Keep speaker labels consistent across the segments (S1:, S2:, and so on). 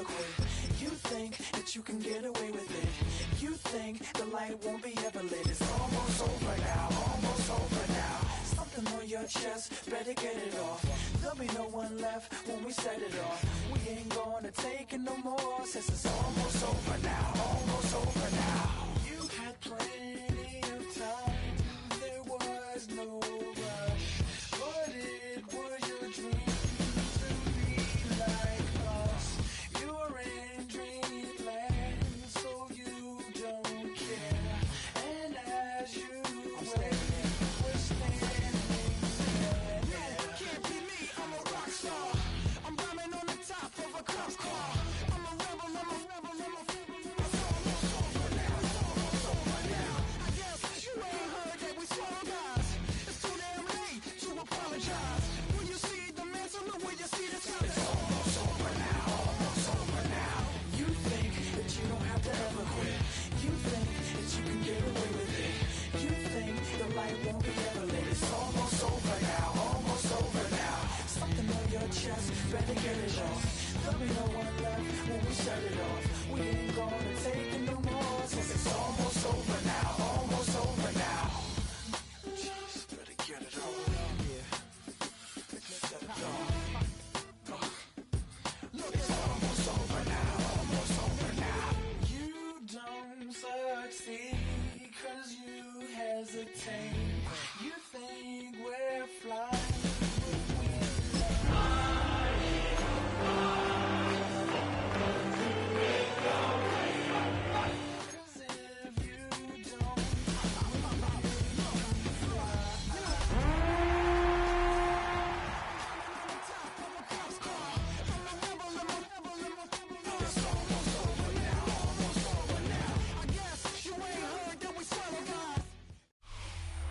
S1: quit. You think that you can get away with it. You think the light won't be ever lit. It's almost over now, almost over now. Something on your chest, better get it off. There'll be no one left when we set it off. We ain't gonna take it no more, since it's almost over now, almost over now. You had plenty of time, there was no rush, but it was your dream to be like us. You're in dreamland, so you don't care. And as you wait, we're standing there. Can't be me, I'm a rock star. I'm rhyming on the top of a cop's car. I'm a rebel, I'm a rebel, I'm a rebel. It's almost over now, it's almost over now. I guess you ain't heard that we swallow guys. It's too damn late to apologize. When you see the mantle, look where you see the sun. It's almost over now, almost over now. You think that you don't have to ever quit. You think that you can get away with it. You think the light won't be ever lit. It's almost over now, almost over now. Something on your chest, better get it off. There'll be no one left when we shut it off. We ain't gonna take it no more, since it's almost over now, almost over now. Just better get it off. Yeah. Shut it off. Look, it's almost over now, almost over now. You don't succeed 'cause you hesitate. You think we're flying.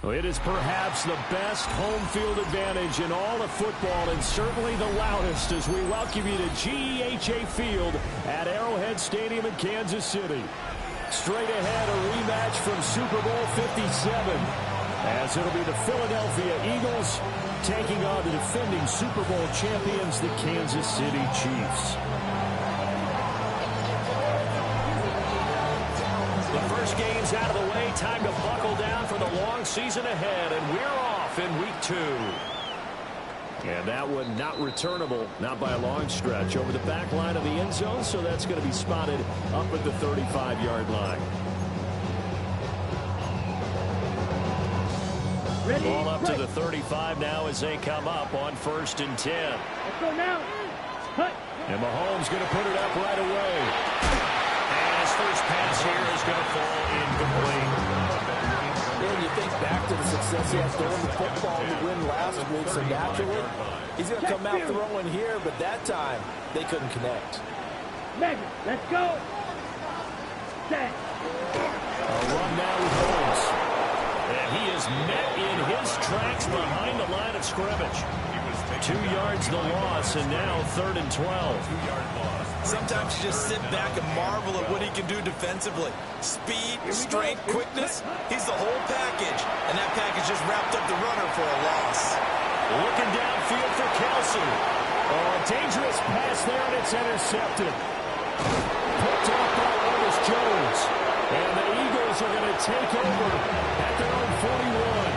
S2: It is perhaps the best home field advantage in all of football, and certainly the loudest, as we welcome you to GEHA Field at Arrowhead Stadium in Kansas City. Straight ahead, a rematch from Super Bowl 57, as it'll be the Philadelphia Eagles taking on the defending Super Bowl champions, the Kansas City Chiefs. The first game's out of the way. Time to buckle down for the long season ahead, and we're off in week 2. And that one not returnable, not by a long stretch, over the back line of the end zone, so that's going to be spotted up at the 35-yard line. Ready? Ball up to the 35 now as they come up on 1st and 10.
S3: Let's go now. Cut.
S2: And Mahomes going to put it up right away. His first pass here is going to fall incomplete.
S4: And you think back to the success he had throwing the football to win last week, so naturally, he's going to come out throwing here, but that time, they couldn't connect.
S3: Measure, let's go. Set.
S2: A run now with Holmes. And he is met in his tracks behind the line of scrimmage. 2 yards the loss, and now 3rd and 12.
S5: 2-yard loss. Sometimes you just sit back and marvel at what he can do defensively. Speed, strength, quickness, he's the whole package. And that package just wrapped up the runner for a loss.
S2: Looking downfield for Kelsey. Oh, a dangerous pass there, and it's intercepted. Picked off by Ernest Jones. And the Eagles are going to take over at their own 41.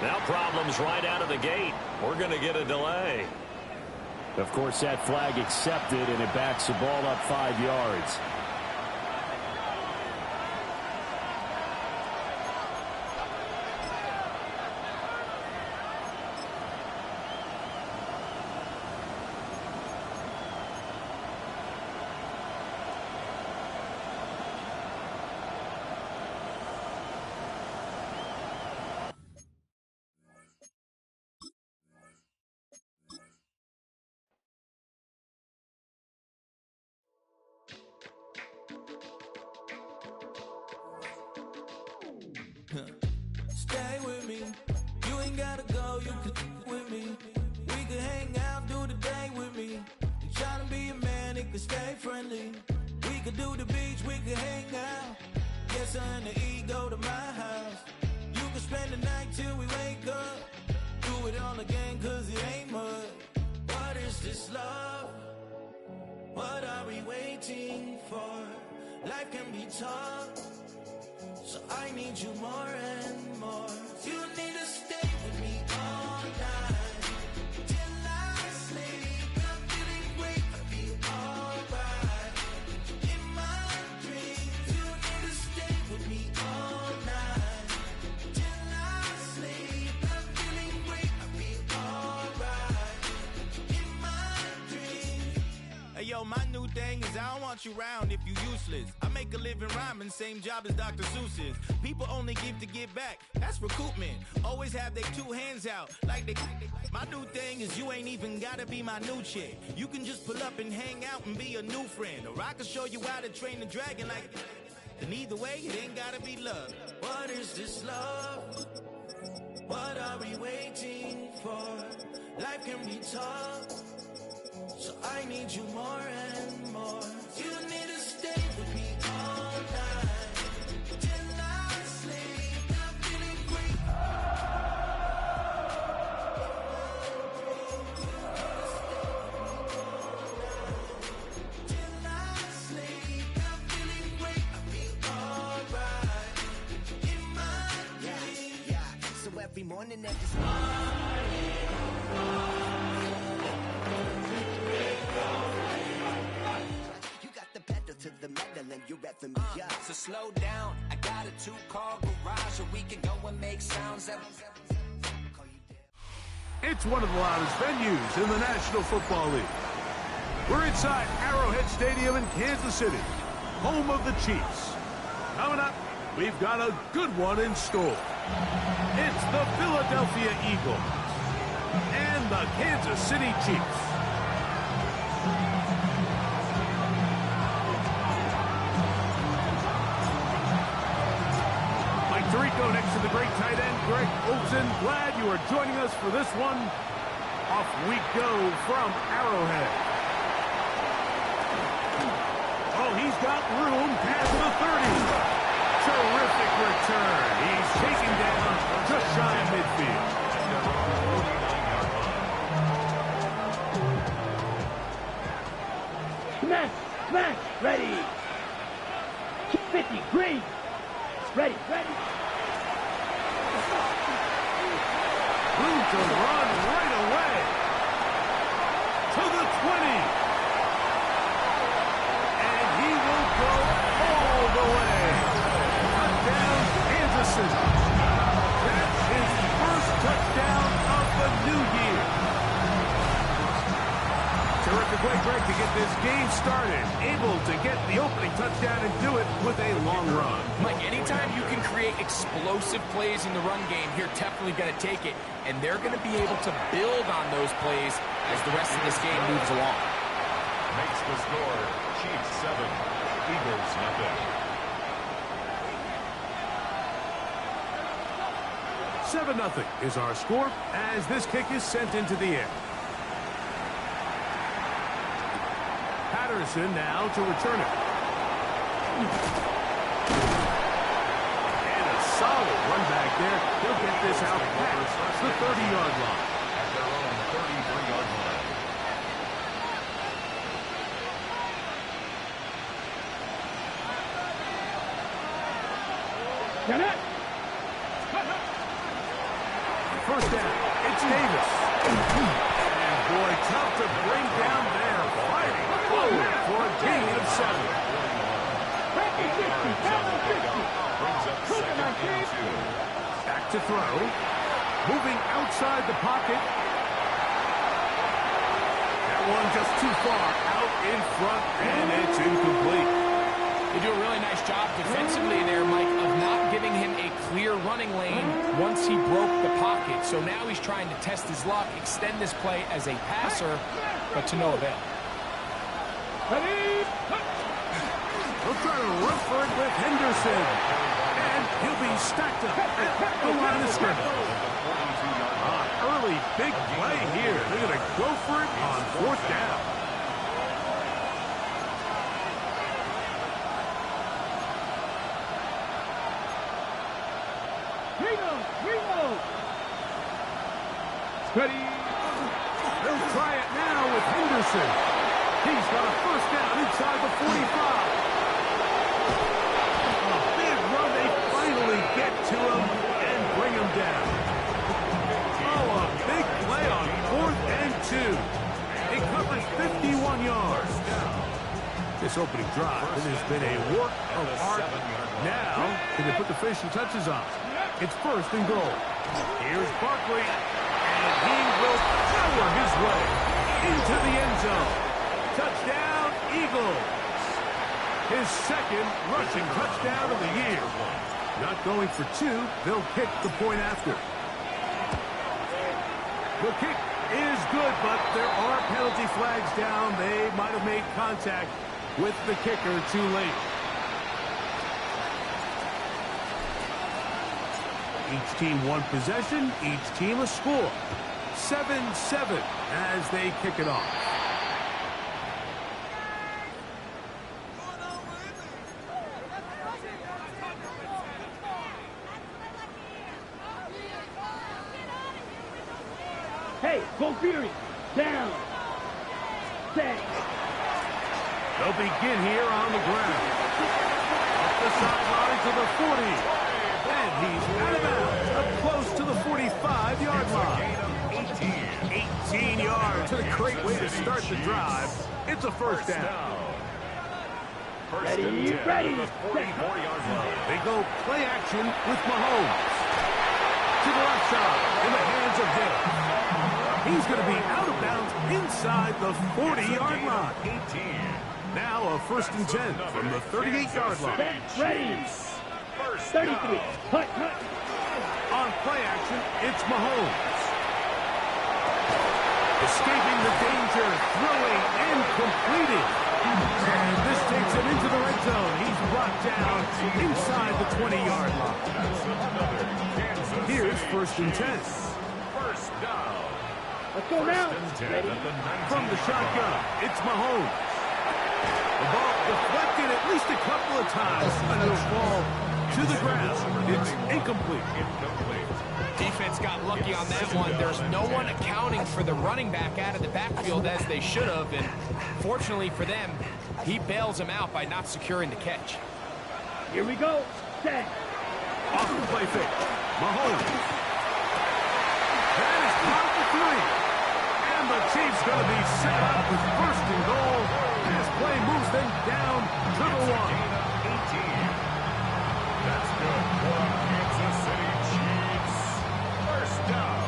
S2: Now problems right out of the gate. We're going to get a delay. Of course, that flag accepted, and it backs the ball up 5 yards.
S1: Stay with me. You ain't gotta go, you can with me. We can hang out, do the day with me. You tryna be a man, it can stay friendly. We could do the beach, we could hang out. Yes, her and the E go to my house. You can spend the night till we wake up. Do it all again, cause it ain't mud. What is this love? What are we waiting for? Life can be tough, so I need you more and more. You need to stay with me all night till I sleep. I'm feeling great, I feel alright. In my dreams, you need to stay with me all night till I sleep. I'm feeling great, I feel alright. In my dreams. Hey yo, my new thing is I don't want you round if you useless. I make a living rhyming, same job as Dr. Seuss's. People only give to give back, that's recoupment. Always have their two hands out, like they. My new thing is you ain't even gotta be my new chick. You can just pull up and hang out and be a new friend. Or I can show you how to train the dragon like. And either way, it ain't gotta be love. What is this love? What are we waiting for? Life can be tough, so I need you more and more. You need to stay with me all night till I sleep. I'm feeling great. Till I sleep. I'm feeling great. I feel alright in my dreams.
S6: Yeah. So every morning at this to the metal and you're revving me up.
S7: So slow down, I got a 2-car garage where we can go and make sounds that...
S8: It's one of the loudest venues in the National Football League. We're inside Arrowhead Stadium in Kansas City, home of the Chiefs. Coming up, we've got a good one in store. It's the Philadelphia Eagles and the Kansas City Chiefs. Tirico next to the great tight end, Greg Olsen. Glad you are joining us for this one. Off we go from Arrowhead. Oh, he's got room past the 30. Terrific return. He's taken down just shy of midfield.
S3: Smash, smash, ready. 50, green. Ready, ready.
S8: Room to run right away. To the 20. And he will go all the way. Touchdown, Kansas City. That's his first touchdown of the new year. Terrific way, Greg, to get this game started. Able to get the opening touchdown and do it with a long run.
S9: Mike, anytime you can create explosive plays in the run game, you're definitely going to take it. And they're going to be able to build on those plays as the rest of this game moves along.
S10: Makes the score Chiefs 7, Eagles nothing.
S8: 7-0 is our score as this kick is sent into the air. Patterson now to return it. And a solid run back there. He'll get this out past the 30-yard line.
S10: At their own 33-yard line.
S3: Get it.
S8: First down, it's Davis. And boy, tough to bring down there. Fighting forward for a gain of 7.
S10: Brings up 2nd and 2.
S8: Back to throw. Moving outside the pocket. That one just too far out in front, and it's incomplete.
S9: They do a really nice job defensively there, Mike, of not giving him a clear running lane once he broke the pocket. So now he's trying to test his luck, extend this play as a passer, but to no avail.
S8: He'll try to run for it with Henderson. And he'll be stacked up at the line of scrimmage. Early big play here. They're going to go for it on 4th down.
S3: Ringo!
S8: Ready. They'll try it now with Henderson. He's got a 1st down inside the 45. A big run. They finally get to him and bring him down. Oh, a big play on 4th and 2. It covers 51 yards. This opening drive, it has been a work of art. Now, can they put the finishing touches on? It's 1st and goal. Here's Barkley, and he will power his way into the end zone. Touchdown, Eagles. His 2nd rushing touchdown of the year. Not going for 2, they'll kick the point after. The kick is good, but there are penalty flags down. They might have made contact with the kicker too late. Each team one possession, each team a score. 7-7 as they kick it off.
S3: Hey, go Fury! Down! Set!
S8: They'll begin here on the ground. Up the sideline to the 40. And he's out of bounds, up close to the 45-yard line. 18 yards. A great way to start the drive. It's a 1st down.
S3: Ready!
S8: They go play action with Mahomes. To the left side, in the hands of Hill. He's going to be out of bounds inside the 40-yard line. Now a 1st and 10 from the 38-yard line.
S3: Ready! 33. Hut.
S8: On play action, it's Mahomes. Escaping the danger, throwing and completing. And this takes him into the red zone. He's brought down inside the 20-yard line. Here's 1st and 10.
S3: Let's go now.
S8: Ready? From the shotgun, it's Mahomes. The ball deflected at least a couple of times, and it'll fall to the ground. It's incomplete.
S9: Defense got lucky on that one. There's no one accounting for the running back out of the backfield as they should have, and fortunately for them, he bails him out by not securing the catch.
S3: Here we go. Set.
S8: Off the play fake. Mahomes. That is caught for 3. And the Chiefs going to be set up with 1st and goal. This play moves them down to the 1.
S10: That's good for Kansas City Chiefs. 1st down.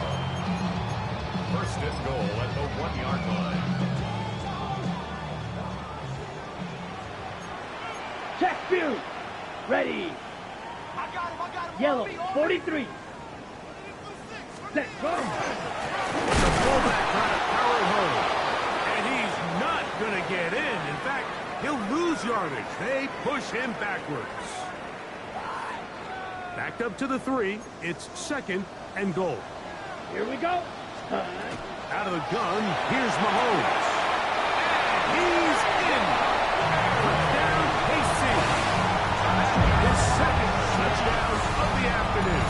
S10: 1st and goal at the 1-yard line.
S3: Check Fury. Ready. Yellow. 43. Set. Go.
S8: The fullback trying to power home. And he's not going to get in. In fact, he'll lose yardage. They push him backwards. Backed up to the 3. It's 2nd and goal.
S3: Here we go.
S8: Out of the gun, here's Mahomes. And he's in. Touchdown, KC. His 2nd touchdown of the afternoon.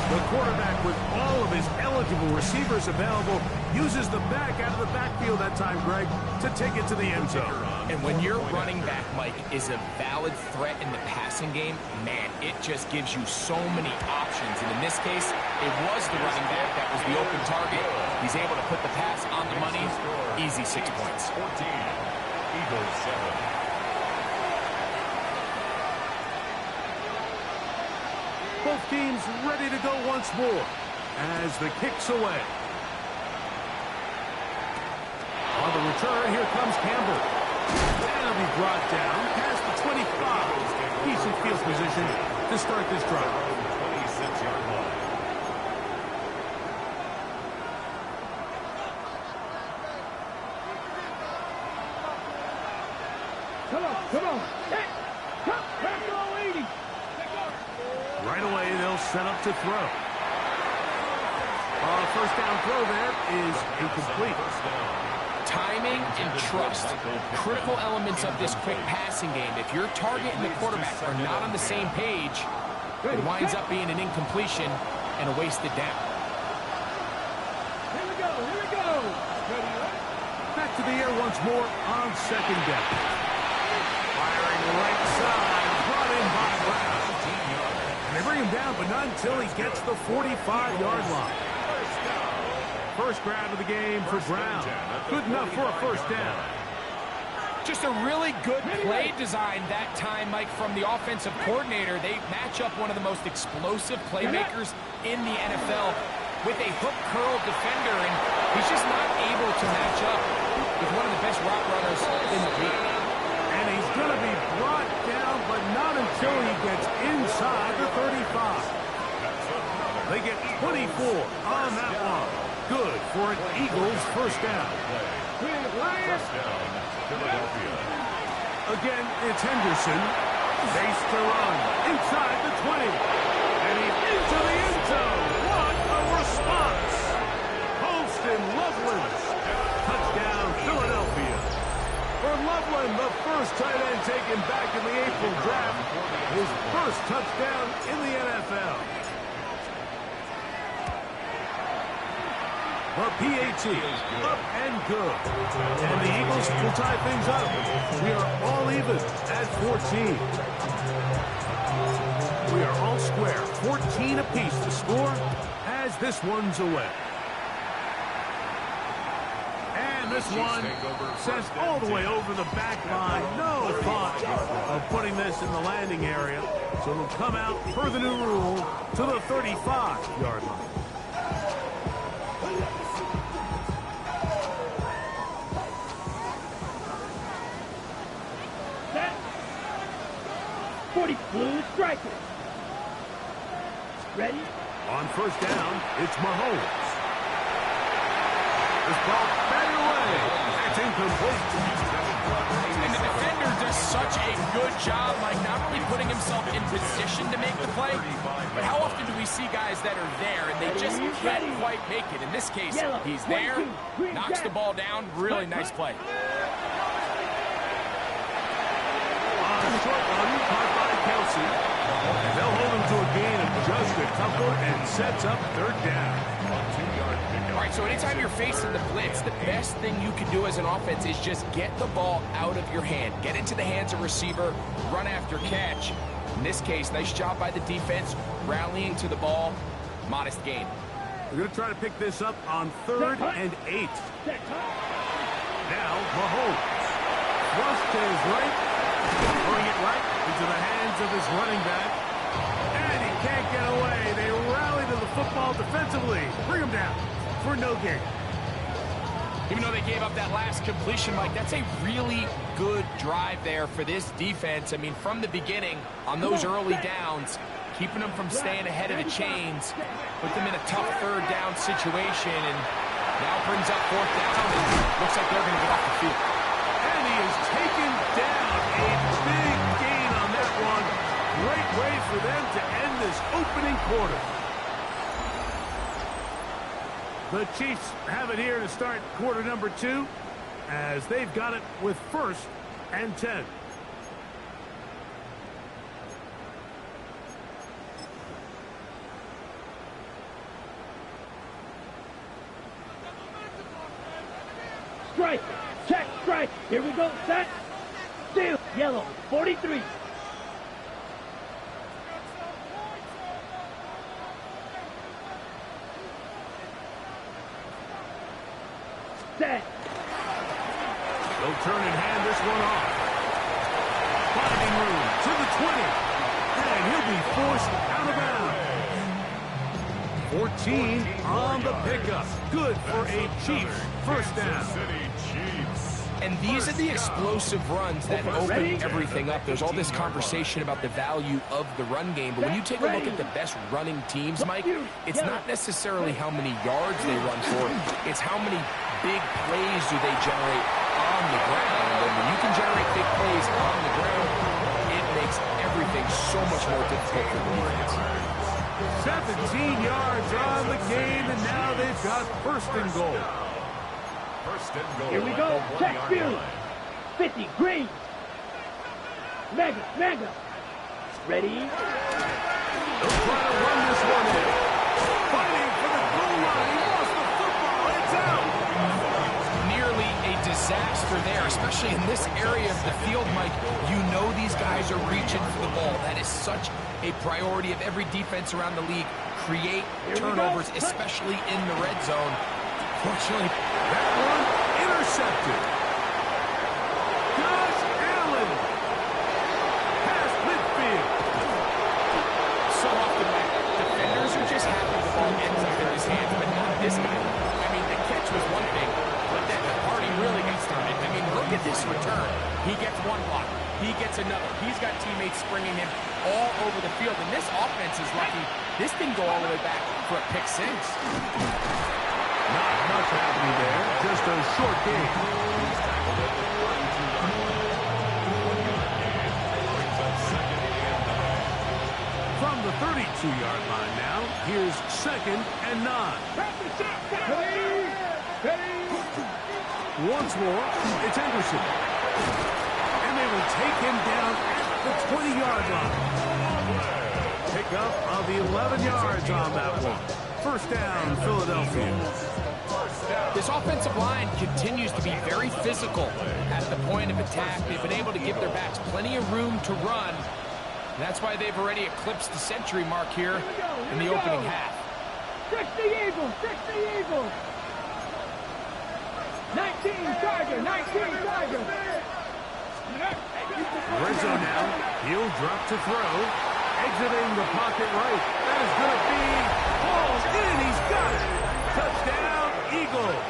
S8: The quarterback, with all of his eligible receivers available, uses the back out of the backfield that time, Greg, to take it to the end zone.
S9: And when your running back, Mike, is a valid threat in the passing game, man, it just gives you so many options. And in this case, it was the running back that was the open target. He's able to put the pass on the money. Easy 6 points.
S10: 14. Eagles 7.
S8: Both teams ready to go once more as the kick's away. On the return, here comes Campbell. That'll be brought down past the 25. Decent field position to start this drive.
S10: 26-yard line.
S3: Come on. Hey, come. Back to 80.
S8: Right away, they'll set up to throw. First down throw there is incomplete.
S9: Timing and trust, critical elements of this quick passing game. If your target and the quarterback are not on the same page, it winds up being an incompletion and a wasted down.
S3: Here we go, here we go.
S8: Back to the air once more on second down. Firing right side, brought in by Brown. And they bring him down, but not until he gets the 45-yard line. First grab of the game for Brown. Good enough for a first down.
S9: Just a really good play design that time, Mike, from the offensive coordinator. They match up one of the most explosive playmakers in the NFL with a hook curl defender, and he's just not able to match up with one of the best route runners in the league.
S8: And he's going to be brought down, but not until he gets inside the 35. They get 24 on that one. Good for an Eagles first down. Again, it's Henderson. Base to run. Inside the 20. And he's into the end zone. What a response. Holston Loveland. Touchdown, Philadelphia. For Loveland, the first tight end taken back in the April draft. His first touchdown in the NFL. The PAT, up and good. And the Eagles will tie things up. We are all even at 14. We are all square, 14 apiece to score as this one's away. And this one says all the way over the back line. No thought of putting this in the landing area. So it'll come out per the new rule to the 35-yard line.
S3: Blue striker. Ready?
S8: On first down, it's Mahomes. This ball batted away. It's incomplete.
S9: And the defender does such a good job, like not only putting himself in position to make the play, but how often do we see guys that are there and they just can't quite make it? In this case, he's there, knocks the ball down. Really nice play.
S8: On a short run, caught by Kelsey. And they'll hold him to a gain of just a couple and sets up third down.
S9: All right, so anytime you're facing the blitz, the best thing you can do as an offense is just get the ball out of your hand. Get into the hands of receiver, run after catch. In this case, nice job by the defense, rallying to the ball. Modest gain.
S8: We're going to try to pick this up on 3rd and 8. Now, Mahomes. Thrust to his right. Throwing it right into the hands of his running back. And he can't get away. They rally to the football defensively. Bring him down for no gain.
S9: Even though they gave up that last completion, Mike, that's a really good drive there for this defense. I mean, from the beginning, on those early downs, keeping them from staying ahead of the chains, put them in a tough third down situation, and now brings up fourth down, and looks like they're going to get off the field.
S8: And he is taken down. A big gain on that one. Great way for them to end this opening quarter. The Chiefs have it here to start quarter number 2, as they've got it with 1st and 10.
S3: Strike. Check. Strike. Here we go. Set. Steal. Yellow. 43. Set.
S8: They'll turn and hand this one off. Finding room to the 20. And he'll be forced out of bounds. 14 on the pickup. Good for a Chiefs first down.
S9: And these are the explosive runs that open everything up. There's all this conversation about the value of the run game, but when you take a look at the best running teams, Mike, it's not necessarily how many yards they run for. It's how many big plays do they generate on the ground. And when you can generate big plays on the ground, it makes everything so much more difficult for the defense.
S8: 17 yards on the game, and now they've got first and goal.
S10: First and goal.
S3: Here we go. Check field. 50. Green. Mega. Ready?
S8: They'll try to run this one in. Fighting for the goal line. He lost the football. It's out.
S9: Nearly a disaster there, especially in this area of the field, Mike. You know these guys are reaching for the ball. That is such a priority of every defense around the league. Create turnovers, especially in the red zone. Fortunately,
S8: that one intercepted. Josh Allen past midfield.
S9: So often, Mike, defenders are just happy the ball ends up in his hands, but not this guy. I mean, the catch was one thing, but then the party really got started. I mean, look at this return. He gets one block. He gets another. He's got teammates springing him all over the field, and this offense is lucky. This didn't go all the way back for a pick six.
S8: Not much happening there. Just a short game. From the 32-yard line now, here's 2nd and 9. Once more, it's Anderson. And they will take him down at the 20-yard line. Pick up of 11 yards on that one. First down, Philadelphia.
S9: This offensive line continues to be very physical at the point of attack. They've been able to give their backs plenty of room to run. That's why they've already eclipsed the century mark here in the opening half.
S3: 60 Eagles. 19 Charger.
S8: Rizzo now. He'll drop to throw. Exiting the pocket right. That is going to be hauled in. He's got it. Touchdown, Eagles.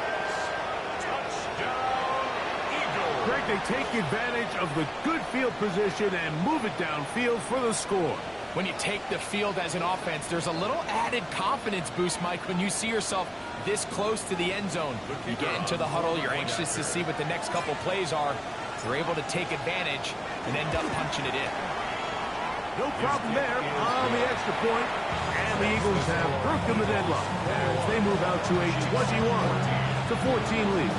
S8: Greg, they take advantage of the good field position and move it downfield for the score.
S9: When you take the field as an offense, there's a little added confidence boost, Mike, when you see yourself this close to the end zone. You get into the huddle, you're anxious to see what the next couple plays are. You're able to take advantage and end up punching it in.
S8: No problem there on the extra point. And the Eagles have broken the deadlock as they move out to a 21-14 lead.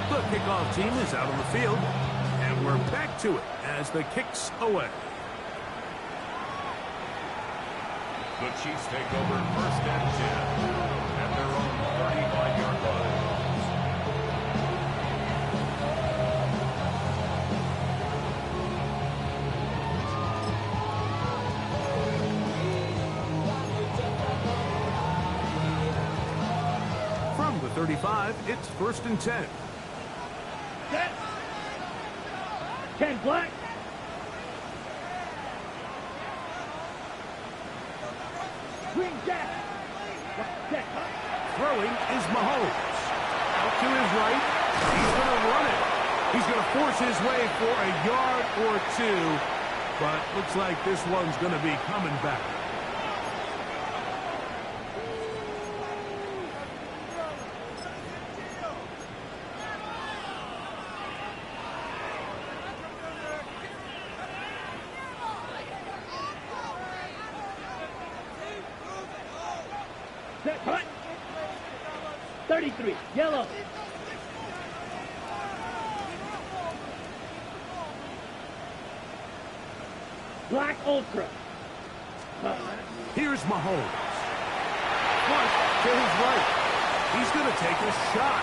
S8: The kickoff team is out on the field, and we're back to it as the kick's away.
S10: The Chiefs take over 1st and 10 at their own 35-yard line.
S8: From the 35, it's 1st and 10.
S3: Set. 10 black. Green jack.
S8: Throwing is Mahomes. Out to his right. He's going to run it. He's going to force his way for a yard or two. But looks like this one's going to be coming back.
S3: Set. Cut. 33. Yellow. Black Ultra.
S8: Here's Mahomes. Flush to his right. He's going to take a shot.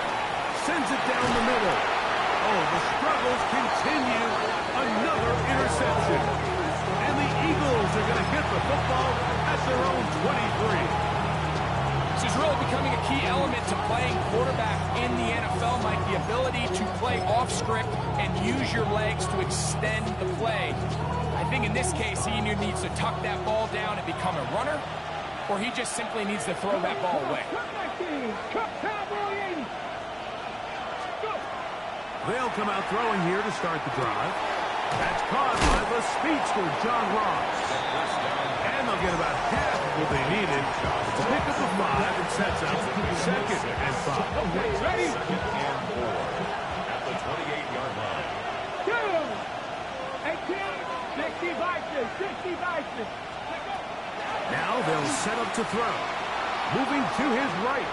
S8: Sends it down the middle. Oh, the struggles continue. Another interception. And the Eagles are going to get the football at their own 23.
S9: This is really becoming a key element to playing quarterback in the NFL, Mike. The ability to play off script and use your legs to extend the play. I think in this case, he either needs to tuck that ball down and become a runner, or he just simply needs to throw that ball away.
S8: They'll come out throwing here to start the drive. That's caught by the speedster, John Ross. And they'll get about half of what they needed to pick up the 5 and sets up 2nd and 5.
S3: Okay, ready?
S10: 2nd and 4 at the 28-yard line.
S3: 2. 8
S8: Now they'll set up to throw. Moving to his right.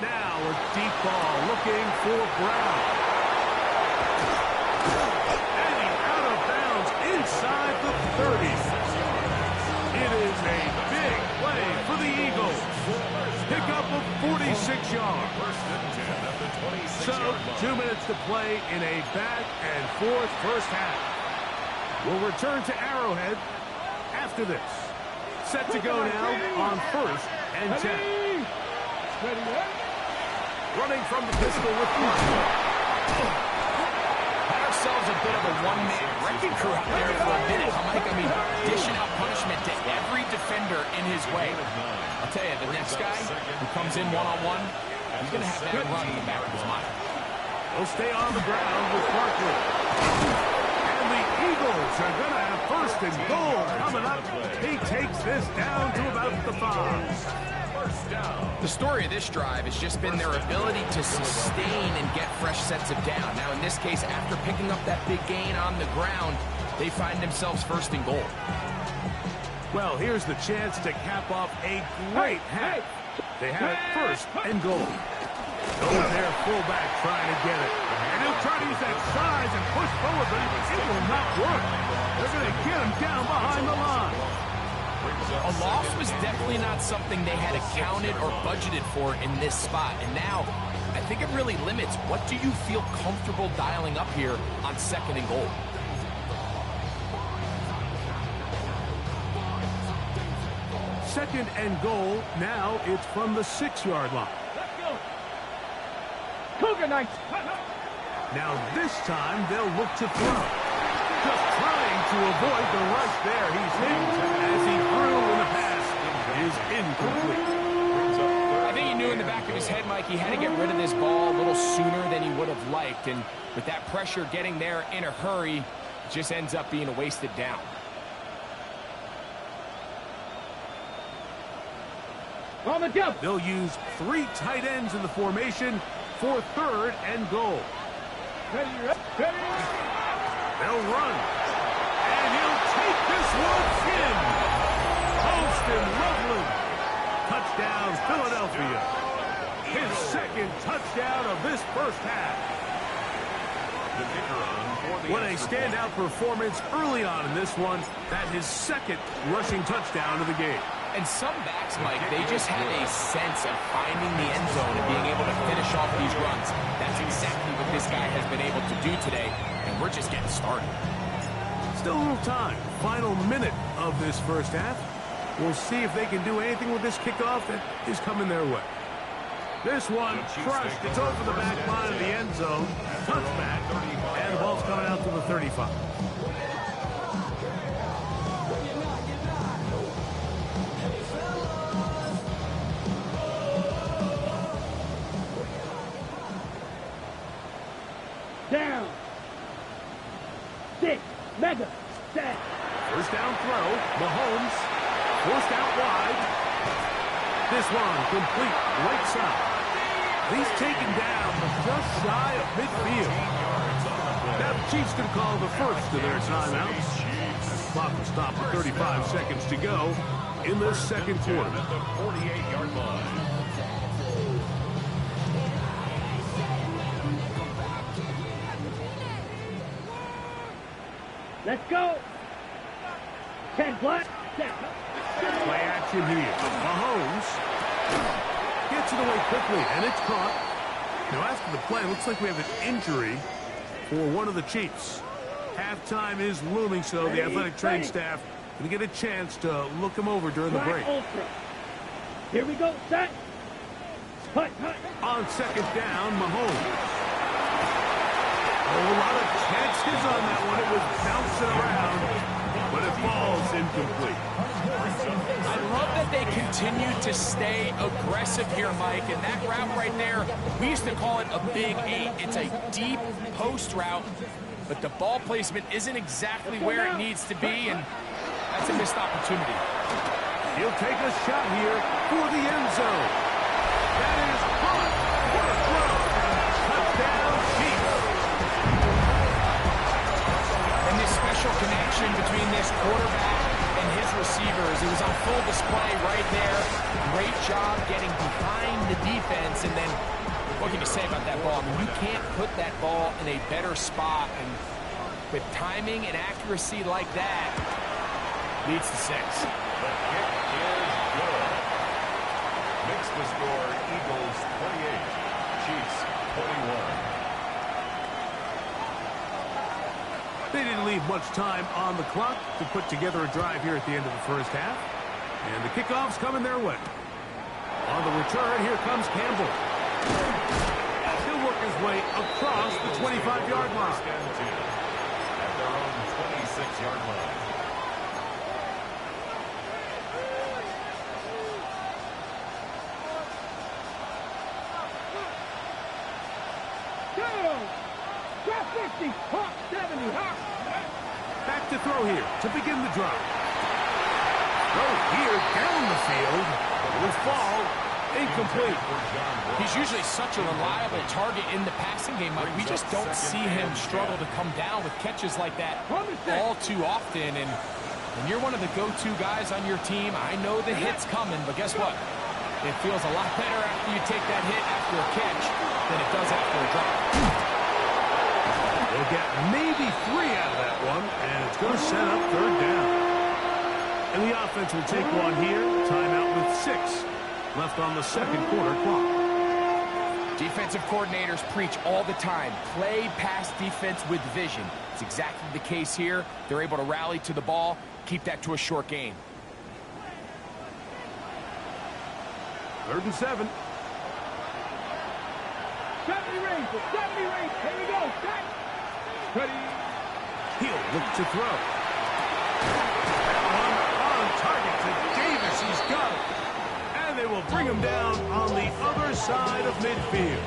S8: Now a deep ball looking for Brown. And he's out of bounds inside the 30. It is a big play for the Eagles. Pick up of 46 yards. So 2 minutes to play in a back-and-forth first half. We'll return to Arrowhead after this. Set to go now on 1st and 10. Running from the pistol with Parker.
S9: Had ourselves a bit of a one-man wrecking crew out there for a minute. Mike, I mean, dishing out punishment to every defender in his way. I'll tell you, the next guy who comes in one-on-one, he's going to have that run in the back of his mind.
S8: They'll stay on the ground with Barkley. And the Eagles are going to have 1st and goal coming up. He takes this down to about the 5.
S9: The story of this drive has just been their ability to sustain and get fresh sets of down. Now, in this case, after picking up that big gain on the ground, they find themselves 1st and goal.
S8: Well, here's the chance to cap off a great half. They have it 1st and goal. Over there, fullback trying to get it. And he'll try to use that size and push forward, but it will not work. They're going to get him down behind the line.
S9: A loss was definitely not something they had accounted or budgeted for in this spot. And now, I think it really limits what do you feel comfortable dialing up here on 2nd and goal.
S8: Second and goal. Now it's from the 6-yard line.
S3: Let's go. Cougar Knights.
S8: Now this time they'll look to throw. Just trying to avoid the rush there. He's hit as he threw in the pass is incomplete.
S9: I think he knew in the back of his head, Mike, he had to get rid of this ball a little sooner than he would have liked. And with that pressure getting there in a hurry, it just ends up being a wasted down.
S3: On the jump.
S8: They'll use 3 tight ends in the formation for 3rd and goal.
S3: Ready.
S8: They'll run. And he'll take this one in. Holston Loveland. Touchdown, Philadelphia. His 2nd touchdown of this first half. What a standout performance early on in this one. That his 2nd rushing touchdown of the game.
S9: And some backs, Mike, they just have a sense of finding the end zone and being able to finish off these runs. That's exactly what this guy has been able to do today, and we're just getting started.
S8: Still a little time. Final minute of this first half. We'll see if they can do anything with this kickoff that is coming their way. This one crushed. It's over the back line of the end zone. Touchback, and the ball's coming out to the 35.
S3: Down. 6. Mega. Set.
S8: First down throw. Mahomes. Forced out wide. This one complete right side. He's taken down just shy of midfield. Now the Chiefs can call the first of their timeouts. Clock will stop with 35 seconds to go in the 2nd quarter.
S10: At the 48-yard line.
S3: Let's go. 10 flat. Set.
S8: Play action here. Mahomes gets it away quickly, and it's caught. Now, after the play, it looks like we have an injury for one of the Chiefs. Halftime is looming, so the athletic training staff going to get a chance to look him over during the break.
S3: Ultra. Here we go. Set. Hut.
S8: On 2nd down, Mahomes. A lot of chances on that one. It was bouncing around, but it falls incomplete.
S9: I love that they continue to stay aggressive here, Mike, and that route right there, we used to call it a big 8. It's a deep post route, but the ball placement isn't exactly where it needs to be, and that's a missed opportunity.
S8: He'll take a shot here for the end zone. That is caught. What a throw. Touchdown, Chiefs.
S9: And this special connection between this quarterback and his receivers. It was on full display right there. Great job getting behind the defense. And then, what can you say about that ball? I mean, you can't put that ball in a better spot. And with timing and accuracy like that, leads to 6.
S10: The kick is good. Makes the score Eagles 28, Chiefs 21.
S8: They didn't leave much time on the clock to put together a drive here at the end of the first half. And the kickoff's coming their way. On the return, here comes Campbell. As he'll work his way across the 25-yard line.
S10: At their own 26-yard line.
S3: Drop 50, hop 70, hop.
S8: Back to throw here to begin the drive. Throw here down the field. It will fall incomplete.
S9: He's usually such a reliable target in the passing game, Mike. We just don't see him struggle to come down with catches like that all too often. And when you're one of the go-to guys on your team, I know the hit's coming, but guess what? It feels a lot better after you take that hit after a catch than it does after a drop.
S8: They'll get maybe 3 out of that one, and it's going to set up third down. And the offense will take one here. Timeout with 6 left on the second quarter clock.
S9: Defensive coordinators preach all the time, play pass defense with vision. It's exactly the case here. They're able to rally to the ball, keep that to a short gain.
S8: 3rd and 7.
S3: 70 range, 70 range. Here we go. Set.
S8: Ready. He'll look to throw. One on target to Davis. He's got it. And they will bring him down on the other side of midfield.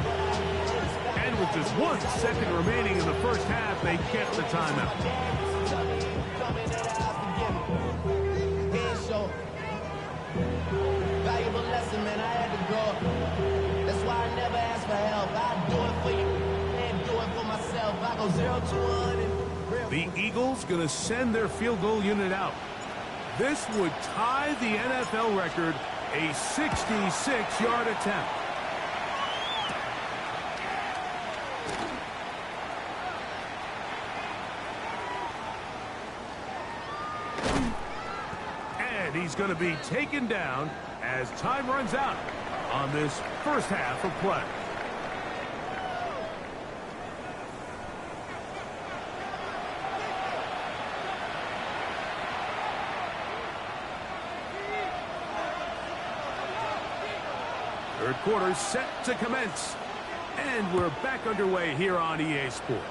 S8: And with just 1 second remaining in the first half, they get the timeout.
S11: Valuable lesson, man. I had to grow. That's why I never ask for help. I do it for you and do it for myself. I go 0 to 100.
S8: The Eagles going to send their field goal unit out. This would tie the NFL record, a 66-yard attempt. And he's going to be taken down as time runs out on this first half of play. Third quarter set to commence. And we're back underway here on EA Sports.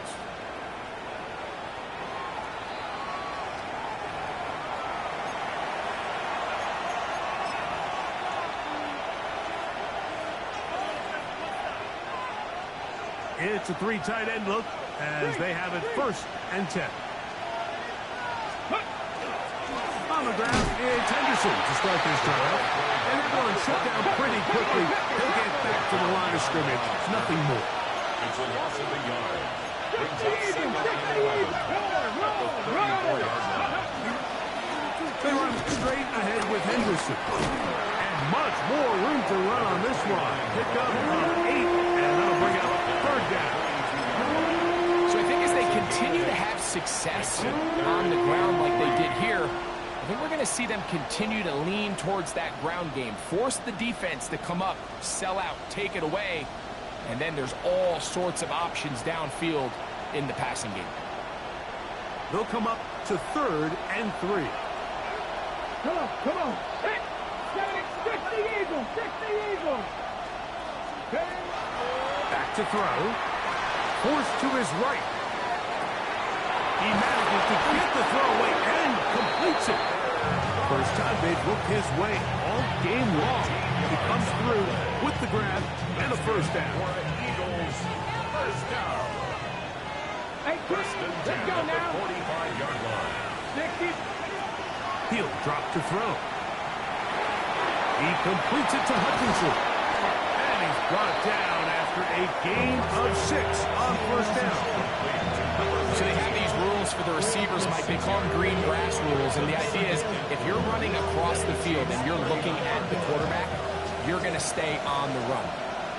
S8: It's a 3 tight end look as they have it 1st and 10. On the ground, it's Henderson to start this drive. And they're going to shut down pretty quickly. They'll get back to the line of scrimmage. Nothing more.
S10: It's a loss of a yard. Brings up 2nd and 11.
S8: They run straight ahead with Henderson. And much more room to run on this one. Pick up of 8, and that'll bring out 3rd down.
S9: So I think as they continue to have success on the ground like they did here, I think we're going to see them continue to lean towards that ground game. Force the defense to come up, sell out, take it away, and then there's all sorts of options downfield in the passing game.
S8: They'll come up to 3rd and 3.
S3: Come on, come on. Hit. 60 Eagles, 60 Eagles.
S8: Back to throw. Forced to his right. He manages to get the throw away and completes it. First time they've looked his way all game long. He comes through with the grab and a 1st down.
S10: Eagles, 1st down.
S3: Hey,
S10: First and 10
S3: let's go
S10: at
S3: now.
S10: the 45-yard line.
S3: 60.
S8: He'll drop to throw. He completes it to Hutchinson. And he's brought down after a gain of 6 on 1st down.
S9: So they have these rules rules for the receivers, Mike. They call them green grass rules, and the idea is if you're running across the field and you're looking at the quarterback, you're going to stay on the run.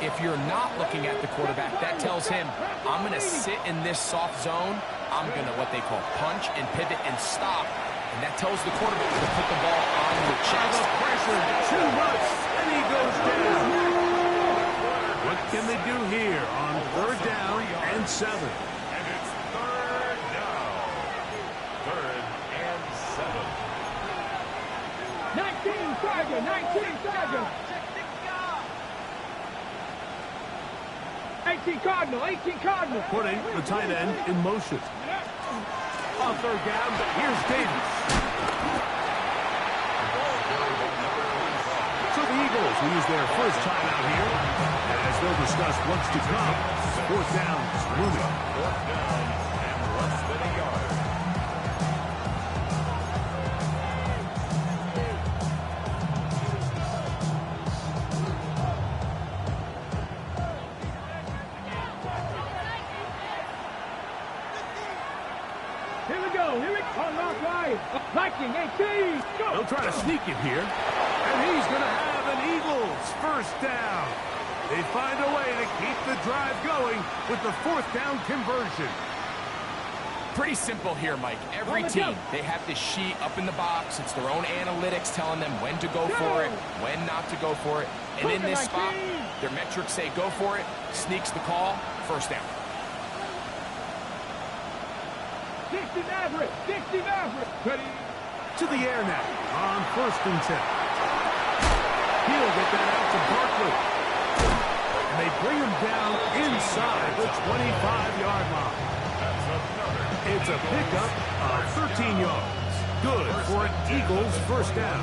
S9: If you're not looking at the quarterback, that tells him, I'm going to sit in this soft zone. I'm going to, what they call, punch and pivot and stop. And that tells the quarterback to put the ball on your chest.
S8: The pressure too much, and he goes down. What can they do here on 3rd down and 7?
S10: And it's 3rd down. 3rd and 7.
S3: 19 Sergeant, 19 Sergeant. 18 Cardinal, 18 Cardinal.
S8: Putting the tight end in motion. On 3rd down, here's Davis. So the Eagles will use their first timeout here. As they'll discuss what's to come. 4th down is looming.
S10: 4th down and less than a yard.
S3: Here we go. Here we go. Unlock right. Viking 18. Go.
S8: They'll try to sneak it here. And he's going to have an Eagles first down. They find a way to keep the drive going with the 4th down conversion.
S9: Pretty simple here, Mike. Every team, they have this sheet up in the box. It's their own analytics telling them when to go for it, when not to go for it. And in this spot, their metrics say go for it, sneaks the call, first down.
S3: 60 Maverick, 60 Maverick. Ready?
S8: To the air now on 1st and 10. He'll get that out to Barkley. And they bring him down inside the 25-yard line. It's a pickup of 13 yards. Good for an Eagles first down.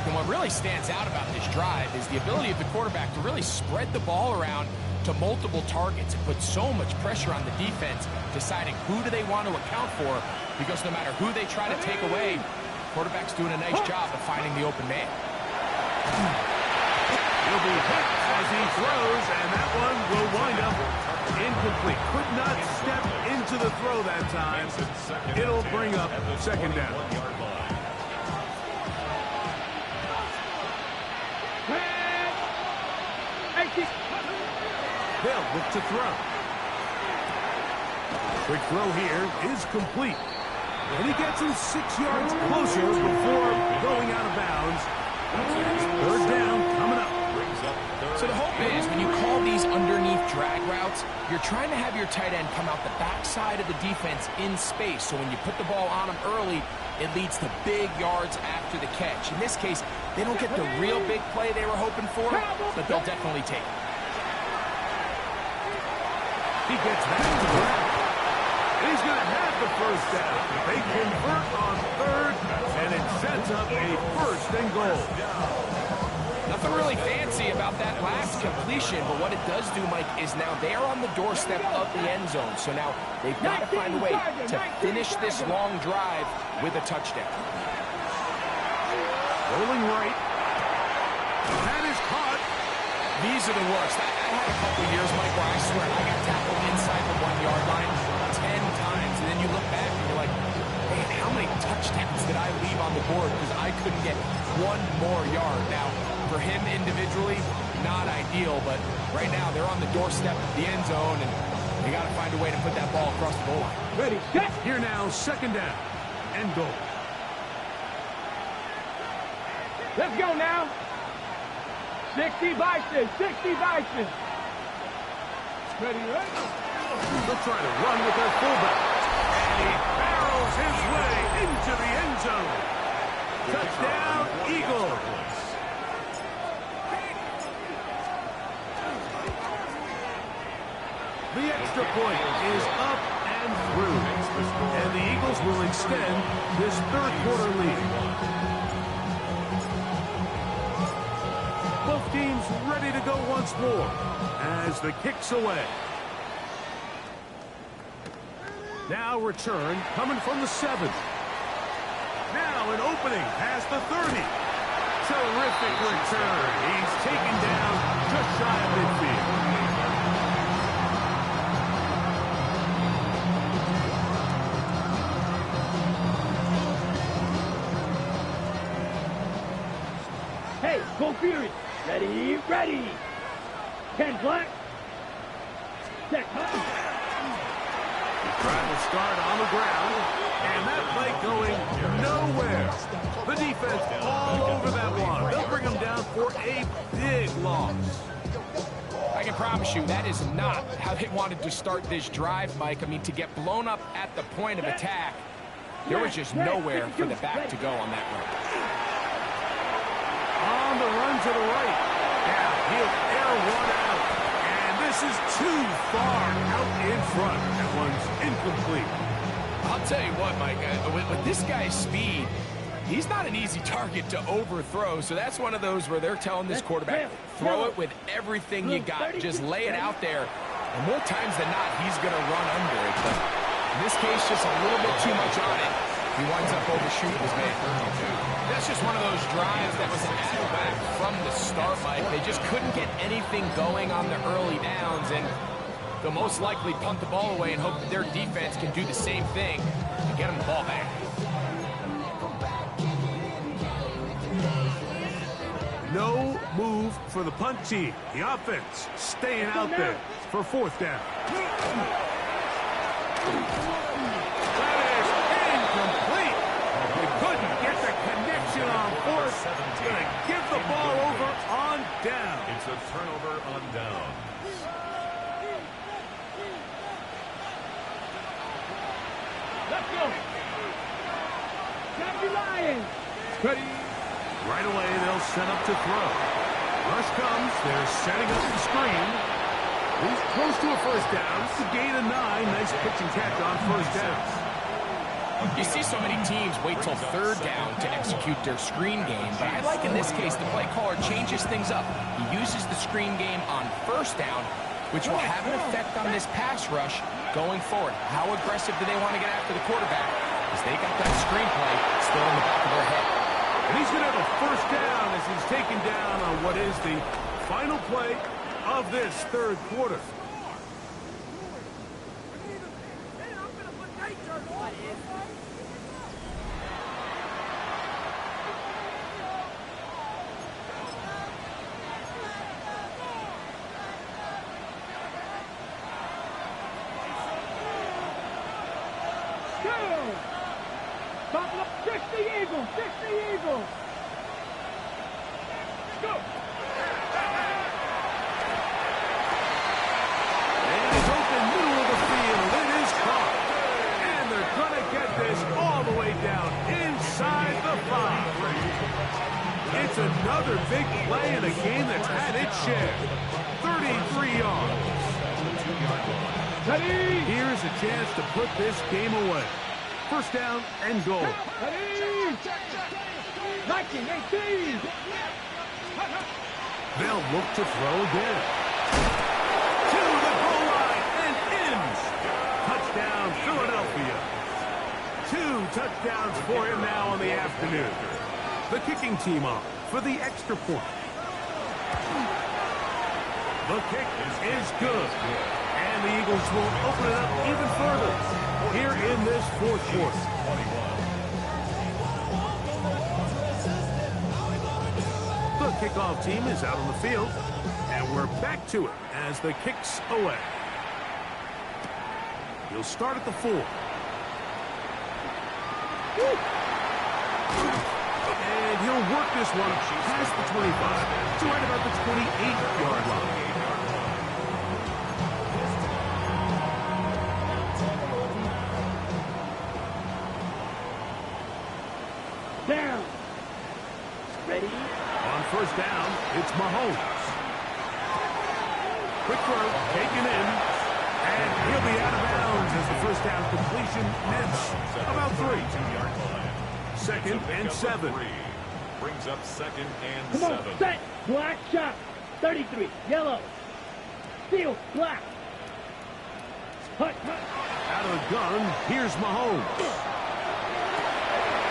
S9: And what really stands out about this drive is the ability of the quarterback to really spread the ball around to multiple targets and put so much pressure on the defense, deciding who do they want to account for, because no matter who they try to take away, quarterback's doing a nice job of finding the open man.
S8: He'll be hit as he throws, and that one will wind up incomplete. Could not step into the throw that time. It'll bring up 2nd down. They'll look to throw. Quick throw here is complete. And he gets him 6 yards closer before going out of bounds. 3rd down coming up.
S9: So the hope is when you call these underneath drag routes, you're trying to have your tight end come out the backside of the defense in space. So when you put the ball on him early, it leads to big yards after the catch. In this case, they don't get the real big play they were hoping for, but they'll definitely take it.
S8: He gets back to the ground. He's going to have the first down. They convert on 3rd, and it sets up a 1st and goal.
S9: Nothing really fancy about that last completion, but what it does do, Mike, is now they're on the doorstep of the end zone. So now they've got to find a way to finish this long drive with a touchdown.
S8: Rolling right. That is caught.
S9: These are the worst. I had a couple of years, Mike, where I swear I got tackled inside the 1-yard line 10 times, and then you look back and you're like, man, how many touchdowns did I leave on the board because I couldn't get one more yard? Now, for him individually, not ideal, but right now they're on the doorstep of the end zone, and they got to find a way to put that ball across the goal line.
S3: Ready, set.
S8: Here now, 2nd down and goal.
S3: Let's go now. 60 Bison, 60 Bison. Ready, ready.
S8: They'll try to run with their fullback. And he barrels his way into the end zone. Touchdown, Eagles. The extra point is up and through. And the Eagles will extend this 3rd quarter lead. Both teams ready to go once more as the kick's away. Now return coming from the 7th. Now an opening past the 30. Terrific return. He's taken down just shy of midfield.
S3: Go Fury. Ready, ready. Ken Black. Set.
S8: Trying to start on the ground, and that play going nowhere. The defense all over that one. They'll bring them down for a big loss.
S9: I can promise you that is not how they wanted to start this drive, Mike. I mean, to get blown up at the point of attack, there was just nowhere for the back to go on that run.
S8: On the run to the right. Yeah, he'll air one out. And this is too far out in front. That one's incomplete.
S9: I'll tell you what, Mike, with this guy's speed, he's not an easy target to overthrow, so that's one of those where they're telling this quarterback, throw it with everything you got. Just lay it out there. And more times than not, he's going to run under it. But in this case, just a little bit too much on it. He winds up overshooting his man. That's just one of those drives that was an out-back from the start, Mike. They just couldn't get anything going on the early downs, and they'll most likely punt the ball away and hope that their defense can do the same thing and get them the ball back.
S8: No move for the punt team. The offense staying out there for fourth down. That is incomplete. They couldn't get the connection on fourth. Going to give the ball over on down.
S10: It's a turnover on down.
S3: Let's go. Got the Lions.
S8: Ready. Right away, they'll set up to throw. Rush comes. They're setting up the screen. He's close to a first down. It's a gain of 9. Nice pitch and catch on first down.
S9: You see so many teams wait till third down to execute their screen game, but I like in this case the play caller changes things up. He uses the screen game on first down, which will have an effect on this pass rush going forward. How aggressive do they want to get after the quarterback? Because they got that screen play still in the back of their head.
S8: And he's going to have a first down as he's taken down on what is the final play of this third quarter.
S3: Fix the Eagles! Fix the Eagles! Go!
S8: And he's open middle of the field. It is caught. And they're going to get this all the way down inside the 5. It's another big play in a game that's had its share. 33 yards. Here's a chance to put this game away. First down and goal.
S3: 19-18.
S8: They'll look to throw again. To the goal line and in. Touchdown, Philadelphia. 2 touchdowns for him now on the afternoon. The kicking team on for the extra point. The kick is good. And the Eagles will open it up even further here in this fourth quarter. The kickoff team is out on the field, and we're back to it as the kick's away. He'll start at the 4. And he'll work this one past the 25 to right about the 28-yard line.
S3: Down. Ready?
S8: On first down, it's Mahomes. Quick throw, taken in, and he'll be out of bounds as the first down completion nets about 3. Second and 7.
S10: Brings up second and
S3: Come
S10: 7.
S3: on, set. Black shot. 33. Yellow. Steel. Black. Hut, hut.
S8: Out of the gun, here's Mahomes.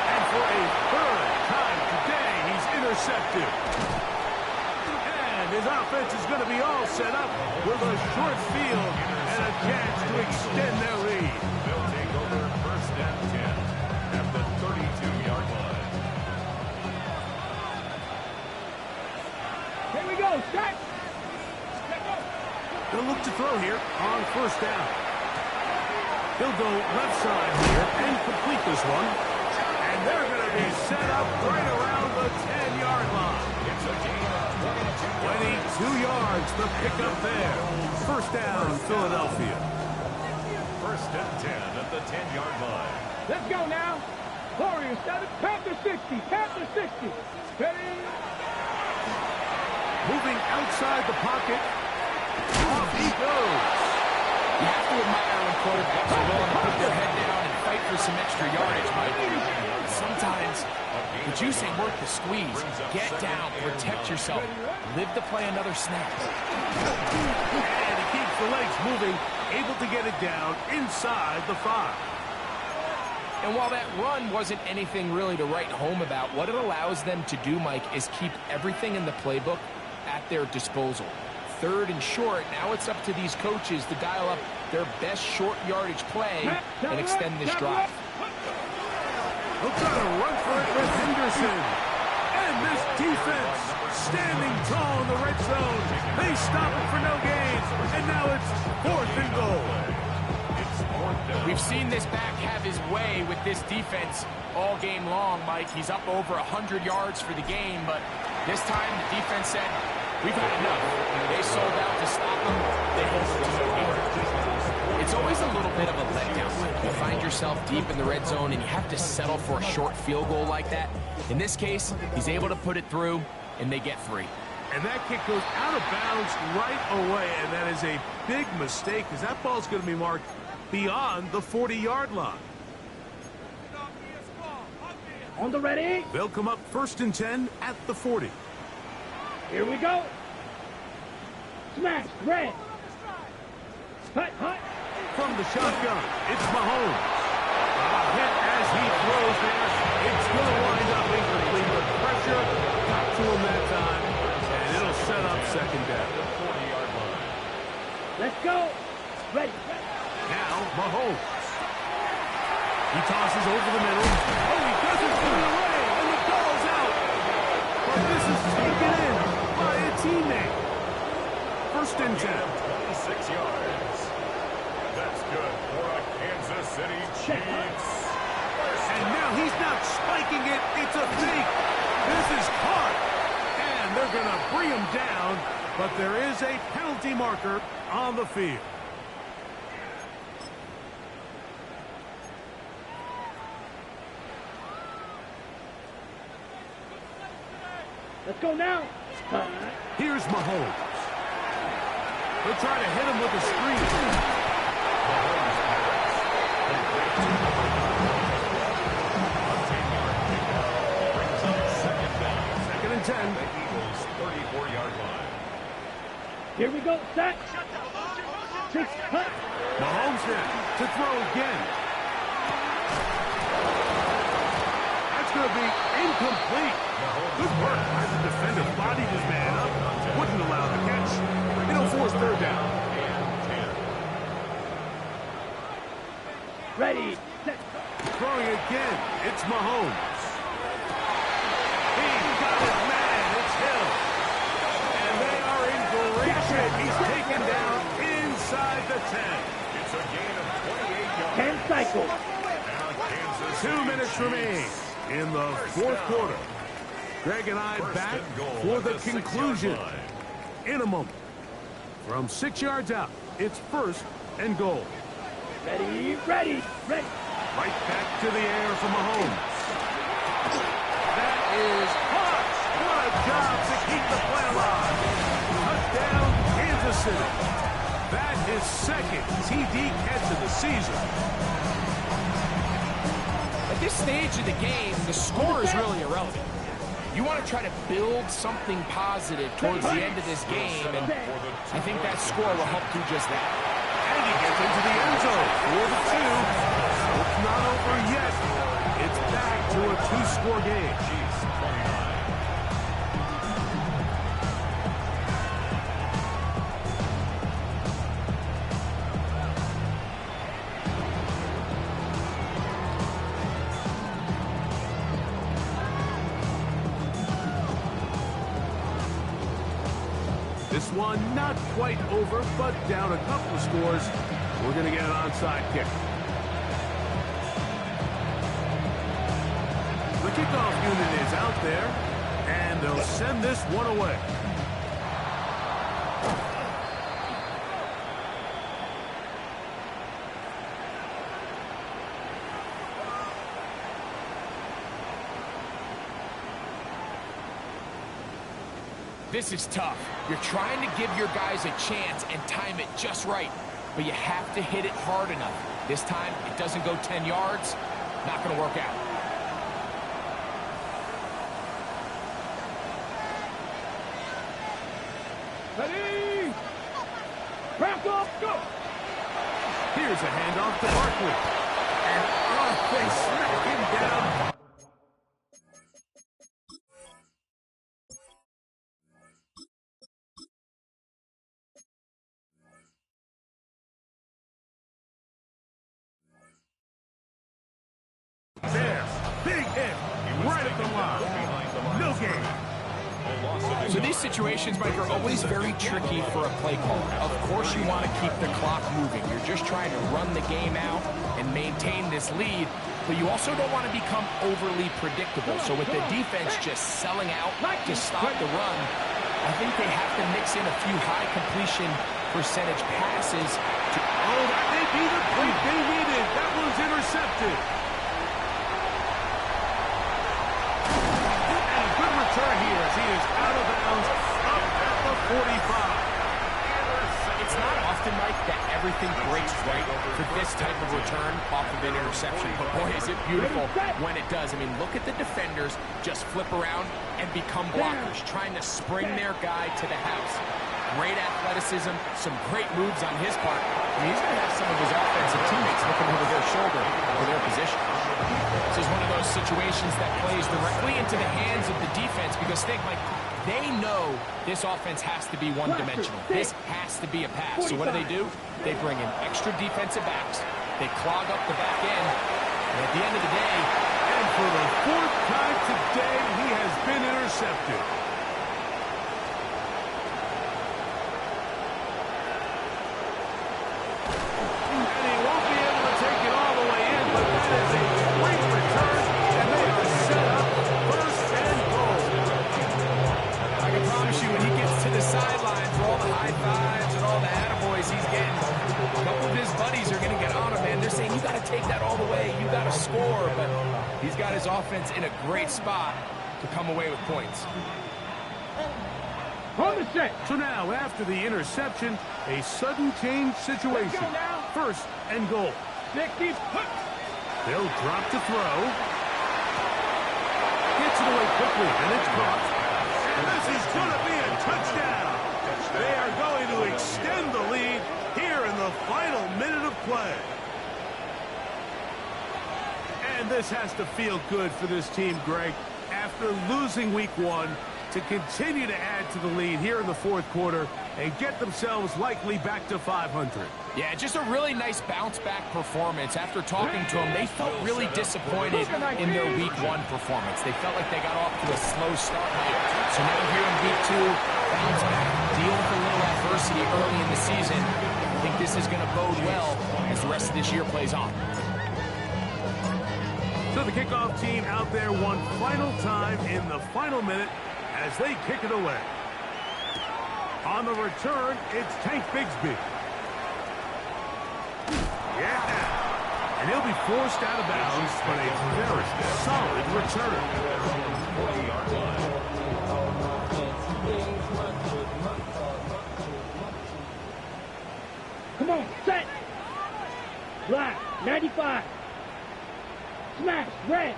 S8: And for a third time today, he's intercepted. And his offense is going to be all set up with a short field and a chance to extend their lead.
S10: They'll take over first and 10 at the 32-yard line.
S3: set.
S8: They'll look to throw here on first down. He'll go left side here and complete this one. And they're going to be set up right around the 10-yard line. 22 yards, the pickup there. First down, Philadelphia.
S10: First and 10 at the 10-yard line.
S3: Let's go now. Warriors 7, Panther 60, Panther 60. Ready?
S8: Moving outside the pocket. Off he goes.
S9: You have to admire when quarterbacks are willing to put their head down and fight for some extra yardage, Mike. Sometimes the juice ain't worth the squeeze. Get down, protect yourself, live to play another snap.
S8: And he keeps the legs moving, able to get it down inside the 5.
S9: And while that run wasn't anything really to write home about, what it allows them to do, Mike, is keep everything in the playbook at their disposal. Third and short, now it's up to these coaches to dial up their best short yardage play and extend this drive.
S8: He'll try to run for it with Henderson. And this defense standing tall in the red zone. They stop it for no gain. And now it's 4th and goal.
S9: We've seen this back have his way with this defense all game long, Mike. He's up over 100 yards for the game, but this time the defense said, we've had enough. They sold out to stop him. They hold it to no gain. It's always a little bit of a letdown, Mike. You find yourself deep in the red zone and you have to settle for a short field goal like that. In this case, he's able to put it through, and they get 3.
S8: And that kick goes out of bounds right away, and that is a big mistake because that ball's going to be marked beyond the 40-yard line.
S3: On the ready.
S8: They'll come up 1st and 10 at the 40.
S3: Here we go. Smash, red. Hut, hut.
S8: From the shotgun, it's Mahomes. A hit as he throws there. It's going to wind up incomplete. The pressure got to him that time, and it'll set up 2nd down.
S3: Let's go. Ready.
S8: Now, Mahomes. He tosses over the middle. Oh, he doesn't put it away, and the ball's out. But this is taken in by a teammate. 1st and 10.
S10: 26 yards. That's good for a Kansas City Chiefs.
S8: And now he's not spiking it. It's a fake. This is caught. And they're going to bring him down, but there is a penalty marker on the field.
S3: Let's go now.
S8: Here's Mahomes. They'll try to hit him with a screen. 2nd and 10.
S10: The Eagles' 34-yard line.
S3: Here we go. Set. 6 cut.
S8: Mahomes now to throw again. That's going to be incomplete. Good work by the defender. Bodied his man up. Wouldn't allow the catch. It'll force 3rd down.
S3: Ready. Set.
S8: Throwing again. It's Mahomes. He got his man. It's Hill. And they are in great shape. He's taken down inside the 10.
S10: It's a gain of 28 yards.
S3: 10 cycles.
S8: 2 minutes remain in the 4th quarter. Greg and I back for the conclusion in a moment. From 6 yards out, it's 1st and goal.
S3: Ready, ready, ready.
S8: Right back to the air for Mahomes. That is hot. What a job to keep the play alive. Touchdown, Kansas City. That is 2nd TD catch of the season.
S9: At this stage of the game, the score is really irrelevant. You want to try to build something positive towards the end of this game, and I think that score will help do just that.
S8: And he gets into the end zone for the 2. It's not over yet. It's back to a 2-score game. This one not quite over, but down a couple of scores. We're going to get an onside kick. The kickoff unit is out there, and they'll send this one away.
S9: This is tough. You're trying to give your guys a chance and time it just right, but you have to hit it hard enough. This time, it doesn't go 10 yards. Not going to work out.
S3: Ready? Back off, go!
S8: Here's a handoff to Barkley. And they smack him down. There, big hit, right at the line. No game.
S9: So these situations, Mike, are always very tricky for a play caller. Of course you want to keep the clock moving. You're just trying to run the game out and maintain this lead, but you also don't want to become overly predictable. So with the defense just selling out to stop the run, I think they have to mix in a few high completion percentage passes.
S8: Oh, that may be the point they needed. That was intercepted. Return here as he is out of bounds up at the 45.
S9: It's not often, Mike, that everything breaks right for this type of return off of an interception. But boy, is it beautiful when it does. I mean, look at the defenders just flip around and become blockers, trying to spring their guy to the house. Great athleticism, some great moves on his part. I mean, he's going to have some of his offensive teammates looking over their shoulder for their position. This is one of those situations that plays directly into the hands of the defense because think, like, they know this offense has to be one-dimensional. This has to be a pass. So what do? They bring in extra defensive backs. They clog up the back end. And at the end of the day,
S8: and for the fourth time today, he has been intercepted.
S9: sideline for all the high fives and all the attaboys he's getting. A couple of his buddies are going to get on him, man. They're saying, you got to take that all the way. You got to score. But he's got his offense in a great spot to come away with points.
S8: So now, after the interception, a sudden change situation. First and goal. They'll drop to throw. Gets it away quickly, and it's caught. And this is going to be a touchdown. They are going to extend the lead here in the final minute of play. And this has to feel good for this team, Greg. After losing week one, to continue to add to the lead here in the fourth quarter and get themselves likely back to 500.
S9: Yeah, just a really nice bounce-back performance. After talking to them, they felt really disappointed in their week one performance. They felt like they got off to a slow start. So now here in week two, bounce back, deal with a little adversity early in the season. I think this is going to bode well as the rest of this year plays on.
S8: So the kickoff team out there one final time in the final minute as they kick it away. On the return, it's Tank Bigsby. Yeah. And he'll be forced out of bounds, but a very solid return.
S3: Come on, set. Black, 95. Smash, red.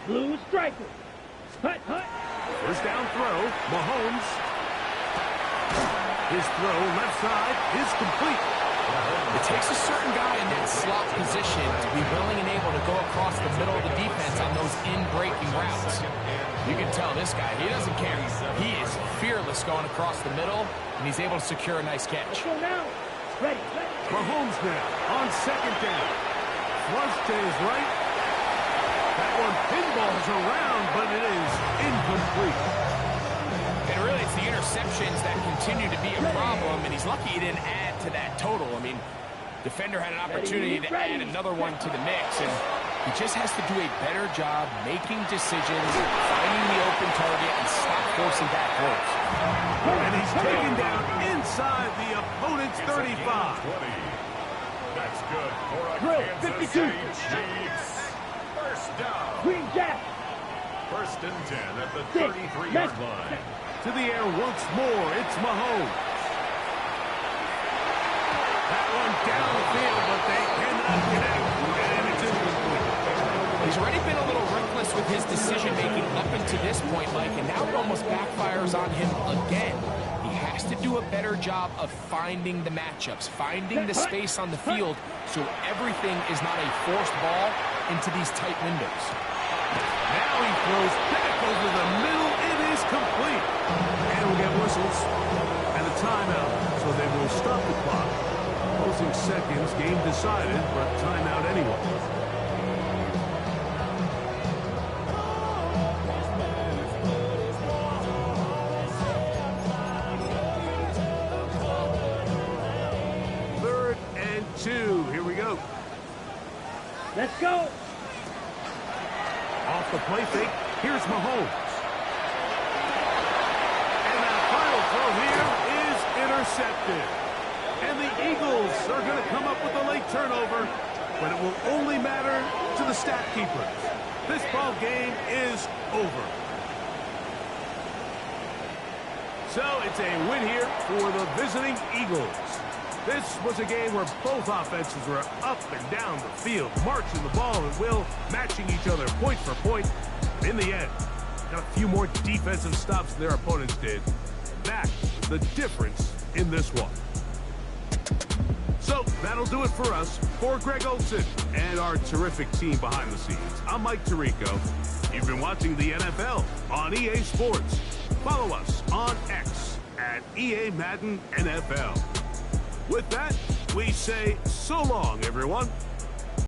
S3: Blue striker. Hut, hut.
S8: First down throw, Mahomes. His throw left side is complete.
S9: It takes a certain guy in that slot position to be willing and able to go across the middle of the defense on those in-breaking routes. You can tell this guy, he doesn't care. He is fearless going across the middle, and he's able to secure a nice catch.
S3: Let's go now. Ready, ready.
S8: Mahomes now on second down. Flush to his right. That one pinballs around, but it is incomplete.
S9: And really, it's the interceptions that continue to be a problem, and he's lucky he didn't add to that total. I mean, defender had an opportunity to add another one to the mix, and he just has to do a better job making decisions, finding the open target, and stop forcing back goals.
S8: And he's taken down inside the opponent's 35.
S10: That's good for a
S3: Drill,
S10: Kansas
S3: 52.
S10: City Chiefs. First down.
S3: Green Jack.
S10: First and 10 at the 33-yard line.
S8: To the air once more, it's Mahomes. That one down the field, but they cannot connect, and it's incomplete.
S9: He's already been a little reckless with his decision-making up until this point, Mike, and now it almost backfires on him again. He has to do a better job of finding the matchups, finding the space on the field so everything is not a forced ball into these tight windows.
S8: Now he throws back over the middle. It is complete. And we'll get whistles and a timeout, so they will stop the clock. Closing seconds, game decided, but timeout anyway. Third and 2. Here we go.
S3: Let's go.
S8: Off the play fake, here's Mahomes. And that final throw here is intercepted. And the Eagles are going to come up with a late turnover, but it will only matter to the stat keepers. This ball game is over. So it's a win here for the visiting Eagles. This was a game where both offenses were up and down the field, marching the ball at will, matching each other point for point. In the end, got a few more defensive stops than their opponents did. That was the difference in this one. So that'll do it for us. For Greg Olsen and our terrific team behind the scenes, I'm Mike Tirico. You've been watching the NFL on EA Sports. Follow us on X at EA Madden NFL. With that, we say so long, everyone.